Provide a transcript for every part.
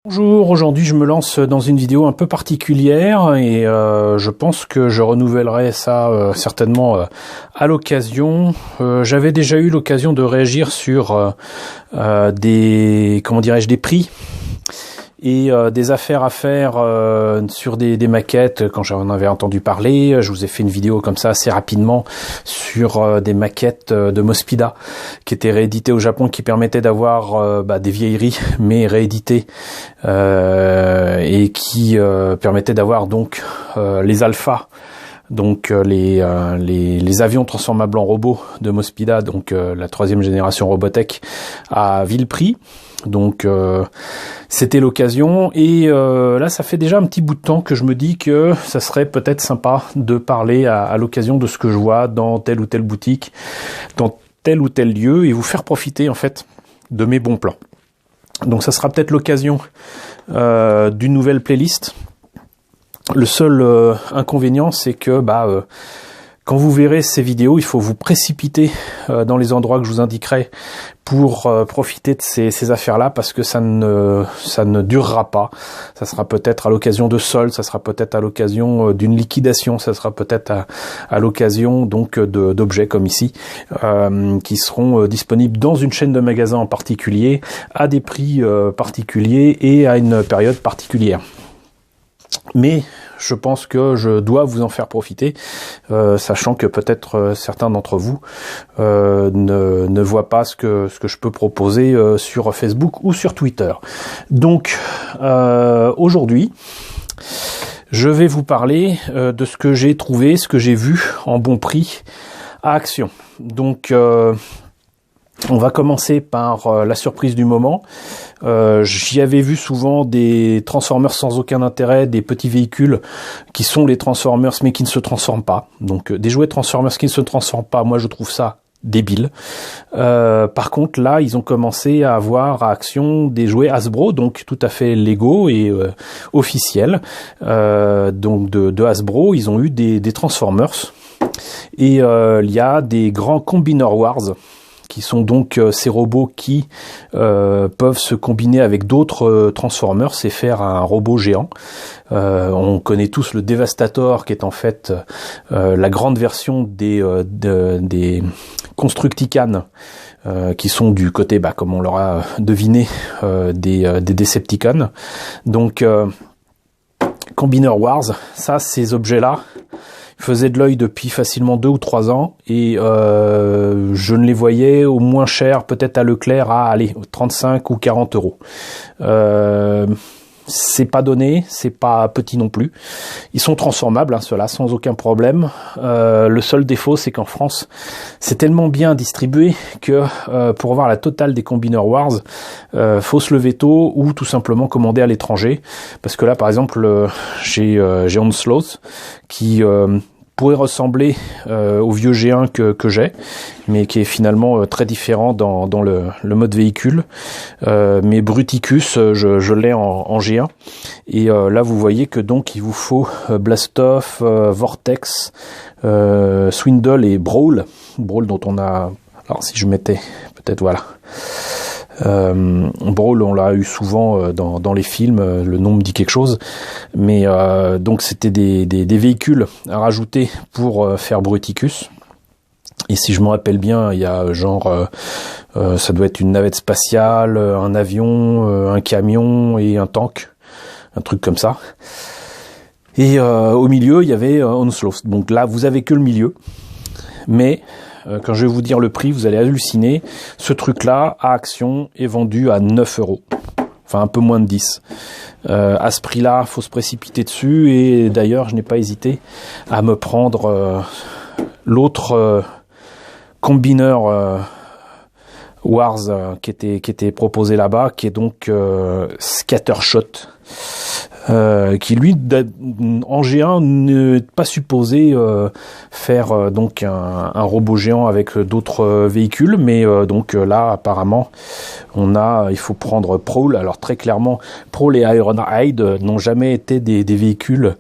Bonjour, aujourd'hui je me lance dans une vidéo un peu particulière et je pense que je renouvellerai ça certainement à l'occasion. J'avais déjà eu l'occasion de réagir sur des prix et des affaires à faire sur des maquettes quand j'en avais entendu parler. Je vous ai fait une vidéo comme ça assez rapidement sur des maquettes de Mospida qui étaient rééditées au Japon, qui permettaient d'avoir des vieilleries mais rééditées et qui permettaient d'avoir donc les alphas. Donc les avions transformables en robots de Mospida, donc la 3e génération Robotech, à vil prix. Donc c'était l'occasion et là ça fait déjà un petit bout de temps que je me dis que ça serait peut-être sympa de parler à l'occasion de ce que je vois dans telle ou telle boutique, dans tel ou tel lieu, et vous faire profiter en fait de mes bons plans. Donc ça sera peut-être l'occasion d'une nouvelle playlist. Le seul inconvénient, c'est que quand vous verrez ces vidéos, il faut vous précipiter dans les endroits que je vous indiquerai pour profiter de ces affaires-là, parce que ça ne durera pas. Ça sera peut-être à l'occasion de soldes, ça sera peut-être à l'occasion d'une liquidation, ça sera peut-être à l'occasion donc d'objets comme ici, qui seront disponibles dans une chaîne de magasins en particulier, à des prix particuliers et à une période particulière. Mais je pense que je dois vous en faire profiter, sachant que peut-être certains d'entre vous ne voient pas ce que je peux proposer sur Facebook ou sur Twitter. Donc aujourd'hui, je vais vous parler de ce que j'ai trouvé, ce que j'ai vu en bon prix à Action. Donc on va commencer par la surprise du moment. J'y avais vu souvent des Transformers sans aucun intérêt, des petits véhicules qui sont les Transformers mais qui ne se transforment pas. Donc des jouets Transformers qui ne se transforment pas, moi je trouve ça débile. Par contre là, ils ont commencé à avoir à Action des jouets Hasbro, donc tout à fait légaux et officiels. Donc de Hasbro, ils ont eu des Transformers. Et il y a des grands Combiner Wars, qui sont donc ces robots qui peuvent se combiner avec d'autres Transformers et faire un robot géant. On connaît tous le Devastator, qui est en fait la grande version des Constructicans, qui sont du côté, comme on l'aura deviné, des Decepticons. Donc Combiner Wars, ça, ces objets-là faisait de l'œil depuis facilement 2 ou 3 ans et je ne les voyais au moins cher, peut-être à Leclerc, à 35 ou 40 euros. C'est pas donné, c'est pas petit non plus. Ils sont transformables, ceux-là, sans aucun problème. Le seul défaut, c'est qu'en France, c'est tellement bien distribué que pour avoir la totale des Combiner Wars, faut se lever tôt ou tout simplement commander à l'étranger. Parce que là, par exemple, j'ai Onslaught qui pourrait ressembler au vieux G1 que j'ai, mais qui est finalement très différent dans le mode véhicule. Mais Bruticus, je l'ai en G1. Et là, vous voyez que donc il vous faut Blastoff, Vortex, Swindle et Brawl. Brawl dont on a... Alors si je mettais... Peut-être voilà... Brawl, on l'a eu souvent dans les films, le nom me dit quelque chose, mais donc c'était des véhicules à rajouter pour faire Bruticus. Et si je me rappelle bien, il y a ça doit être une navette spatiale, un avion, un camion et un tank, un truc comme ça. Et au milieu, il y avait Onslaught. Donc là, vous avez que le milieu, mais quand je vais vous dire le prix, vous allez halluciner. Ce truc-là, à Action, est vendu à 9 euros. Enfin, un peu moins de 10. À ce prix-là, faut se précipiter dessus. Et d'ailleurs, je n'ai pas hésité à me prendre l'autre Combiner Wars qui était proposé là-bas, qui est donc Scattershot. Qui lui en G1 n'est pas supposé faire donc un robot géant avec d'autres véhicules, mais donc là apparemment il faut prendre Prowl. Alors très clairement, Prowl et Ironhide n'ont jamais été des véhicules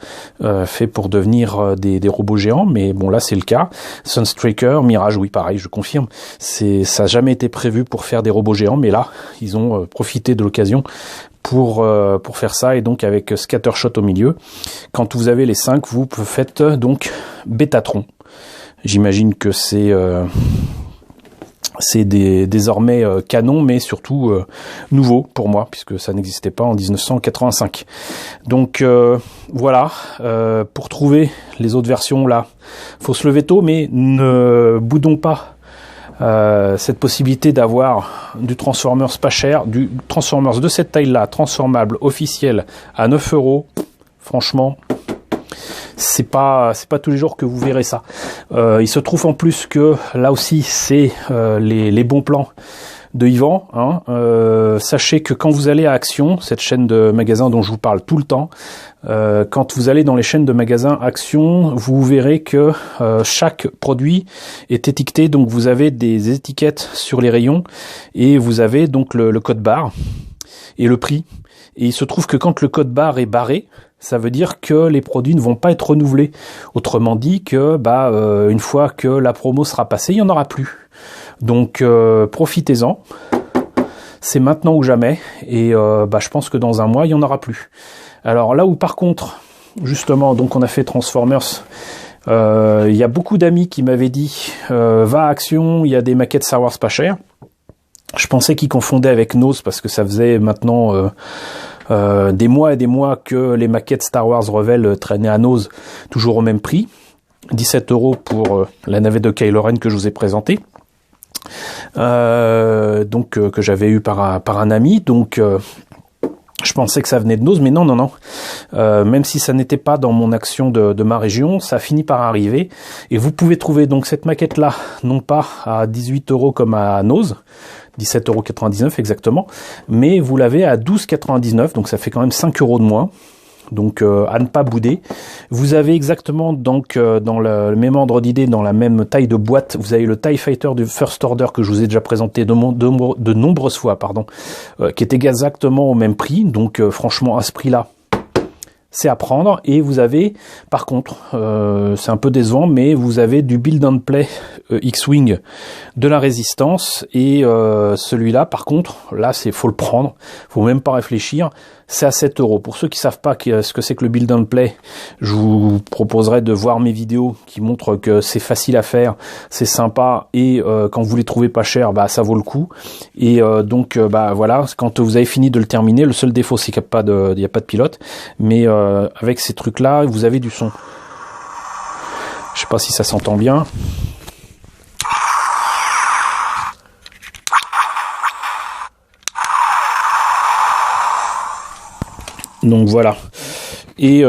faits pour devenir des robots géants, mais bon là c'est le cas. Sunstreaker, Mirage, oui pareil, je confirme, ça n'a jamais été prévu pour faire des robots géants, mais là ils ont profité de l'occasion pour faire ça, et donc avec Scattershot au milieu. Quand vous avez les 5, vous faites donc Betatron. J'imagine que c'est désormais canon, mais surtout nouveau pour moi, puisque ça n'existait pas en 1985. Donc voilà, pour trouver les autres versions là, faut se lever tôt, mais ne boudons pas cette possibilité d'avoir du Transformers pas cher, du Transformers de cette taille-là, transformable, officiel, à 9 €. Franchement, c'est pas tous les jours que vous verrez ça. Il se trouve en plus que là aussi c'est les bons plans de Yvan. Sachez que quand vous allez à Action, cette chaîne de magasins dont je vous parle tout le temps, quand vous allez dans les chaînes de magasins Action, vous verrez que chaque produit est étiqueté. Donc vous avez des étiquettes sur les rayons et vous avez donc le code barre et le prix. Et il se trouve que quand le code barre est barré, ça veut dire que les produits ne vont pas être renouvelés. Autrement dit que une fois que la promo sera passée, il n'y en aura plus. Donc profitez-en. C'est maintenant ou jamais. Et je pense que dans un mois, il n'y en aura plus. Alors là où par contre, justement, donc on a fait Transformers. Il y a beaucoup d'amis qui m'avaient dit va à Action, il y a des maquettes Star Wars pas chères. Je pensais qu'ils confondaient avec Nose parce que ça faisait maintenant des mois et des mois que les maquettes Star Wars Revel traînaient à Nose, toujours au même prix. 17 € pour la navette de Kylo Ren que je vous ai présentée. Que j'avais eu par un ami. Donc je pensais que ça venait de Nose, mais non. Même si ça n'était pas dans mon action de ma région, ça finit par arriver. Et vous pouvez trouver donc cette maquette-là, non pas à 18 € comme à Nose, 17,99 € exactement, mais vous l'avez à 12,99 €, donc ça fait quand même 5 € de moins. Donc à ne pas bouder. Vous avez exactement donc dans le même ordre d'idée, dans la même taille de boîte, vous avez le TIE Fighter du First Order que je vous ai déjà présenté de nombreuses fois, qui est exactement au même prix. Donc franchement à ce prix-là, c'est à prendre. Et vous avez, par contre, c'est un peu décevant, mais vous avez du Build and Play X-Wing de la Résistance. Et celui-là, par contre, là, faut le prendre. Faut même pas réfléchir. C'est à 7 €. Pour ceux qui savent pas ce que c'est que le Build and Play, je vous proposerai de voir mes vidéos qui montrent que c'est facile à faire, c'est sympa, et quand vous les trouvez pas chers, ça vaut le coup. Et voilà, quand vous avez fini de le terminer, le seul défaut c'est qu'il n'y a pas de pilote, mais avec ces trucs là, vous avez du son. Je sais pas si ça s'entend bien. Donc voilà. Et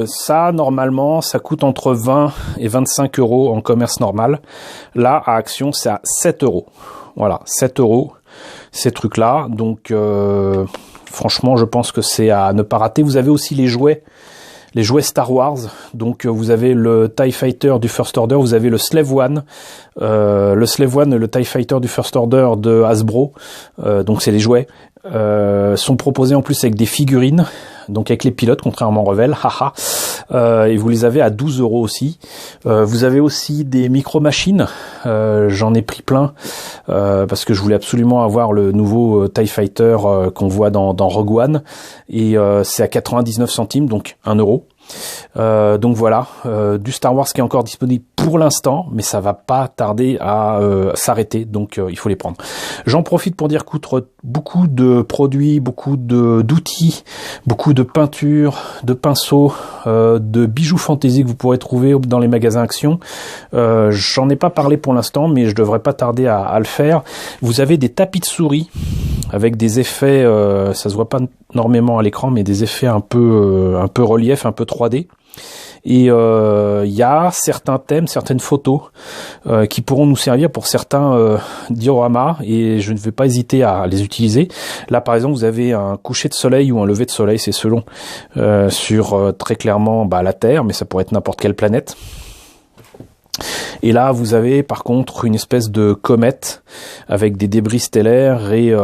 ça, normalement, ça coûte entre 20 et 25 € en commerce normal. Là, à Action, c'est à 7 €. Voilà, 7 €, ces trucs-là. Donc, franchement, je pense que c'est à ne pas rater. Vous avez aussi les jouets Star Wars. Donc, vous avez le TIE Fighter du First Order, vous avez le Slave One. Le Slave One et le TIE Fighter du First Order de Hasbro. Donc, c'est les jouets. Sont proposés en plus avec des figurines, donc avec les pilotes, contrairement à Revel, haha. Et vous les avez à 12 € aussi. Vous avez aussi des micro-machines, j'en ai pris plein, parce que je voulais absolument avoir le nouveau TIE Fighter qu'on voit dans Rogue One, et c'est à 99 centimes, donc 1 €. Donc voilà, du Star Wars qui est encore disponible pour l'instant, mais ça va pas tarder à s'arrêter, donc il faut les prendre. J'en profite pour dire qu'outre beaucoup de produits, beaucoup d'outils, beaucoup de peintures, de pinceaux, de bijoux fantasy que vous pourrez trouver dans les magasins Action, j'en ai pas parlé pour l'instant, mais je devrais pas tarder à le faire. Vous avez des tapis de souris avec des effets, ça se voit pas énormément à l'écran, mais des effets un peu relief, un peu 3D. Et il y a certains thèmes, certaines photos qui pourront nous servir pour certains dioramas, et je ne vais pas hésiter à les utiliser. Là par exemple, vous avez un coucher de soleil ou un lever de soleil, c'est selon, sur très clairement la Terre, mais ça pourrait être n'importe quelle planète. Et là, vous avez par contre une espèce de comète avec des débris stellaires et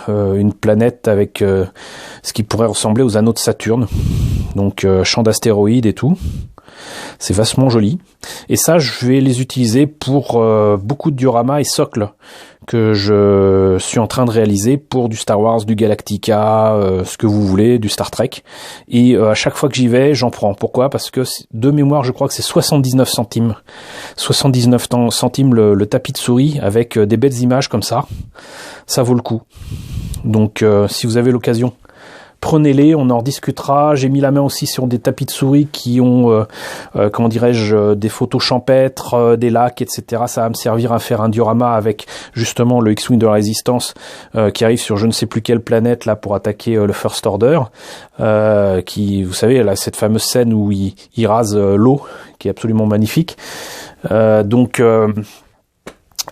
une planète avec ce qui pourrait ressembler aux anneaux de Saturne. Donc champ d'astéroïdes et tout. C'est vachement joli. Et ça, je vais les utiliser pour beaucoup de dioramas et socles que je suis en train de réaliser pour du Star Wars, du Galactica, ce que vous voulez, du Star Trek. Et à chaque fois que j'y vais, j'en prends. Pourquoi? Parce que de mémoire, je crois que c'est 79 centimes. 79 centimes le tapis de souris avec des belles images comme ça. Ça vaut le coup. Donc si vous avez l'occasion, prenez-les, on en rediscutera. J'ai mis la main aussi sur des tapis de souris qui ont, comment dirais-je, des photos champêtres, des lacs, etc. Ça va me servir à faire un diorama avec justement le X-Wing de la Résistance qui arrive sur je ne sais plus quelle planète là pour attaquer le First Order. Qui, vous savez, là, cette fameuse scène où il rase l'eau, qui est absolument magnifique. Donc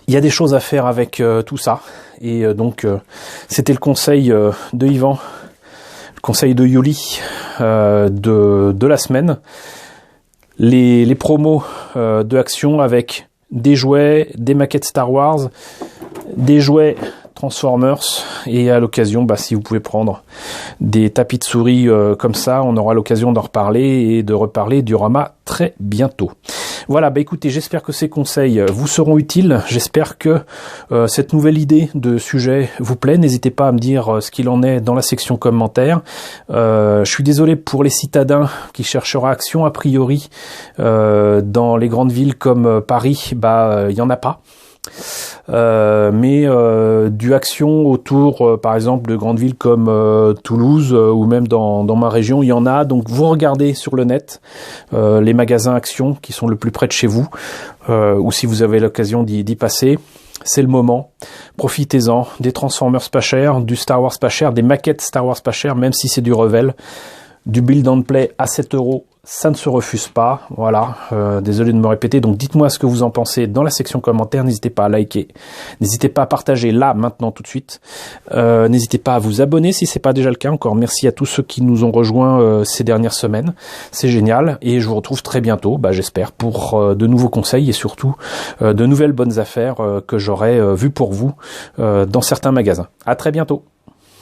il y a des choses à faire avec tout ça. Et donc c'était le conseil de Yvan. Conseil de Yuli de la semaine, les promos de Action avec des jouets, des maquettes Star Wars, des jouets Transformers, et à l'occasion, si vous pouvez prendre des tapis de souris comme ça, on aura l'occasion d'en reparler et de reparler du Rama très bientôt. Voilà, écoutez, j'espère que ces conseils vous seront utiles, j'espère que cette nouvelle idée de sujet vous plaît, n'hésitez pas à me dire ce qu'il en est dans la section commentaires. Je suis désolé pour les citadins qui cherchera Action, a priori dans les grandes villes comme Paris, il y en a pas. Mais du Action autour par exemple de grandes villes comme Toulouse ou même dans ma région, il y en a. Donc vous regardez sur le net les magasins Action qui sont le plus près de chez vous, ou si vous avez l'occasion d'y passer, c'est le moment, profitez-en. Des Transformers pas chers, du Star Wars pas cher, des maquettes Star Wars pas chères, même si c'est du Revel, du Build and Play à 7 €. Ça ne se refuse pas, voilà, désolé de me répéter, donc dites-moi ce que vous en pensez dans la section commentaires, n'hésitez pas à liker, n'hésitez pas à partager là, maintenant, tout de suite, n'hésitez pas à vous abonner si c'est pas déjà le cas, encore merci à tous ceux qui nous ont rejoints ces dernières semaines, c'est génial, et je vous retrouve très bientôt, j'espère, pour de nouveaux conseils et surtout de nouvelles bonnes affaires que j'aurai vues pour vous dans certains magasins. À très bientôt.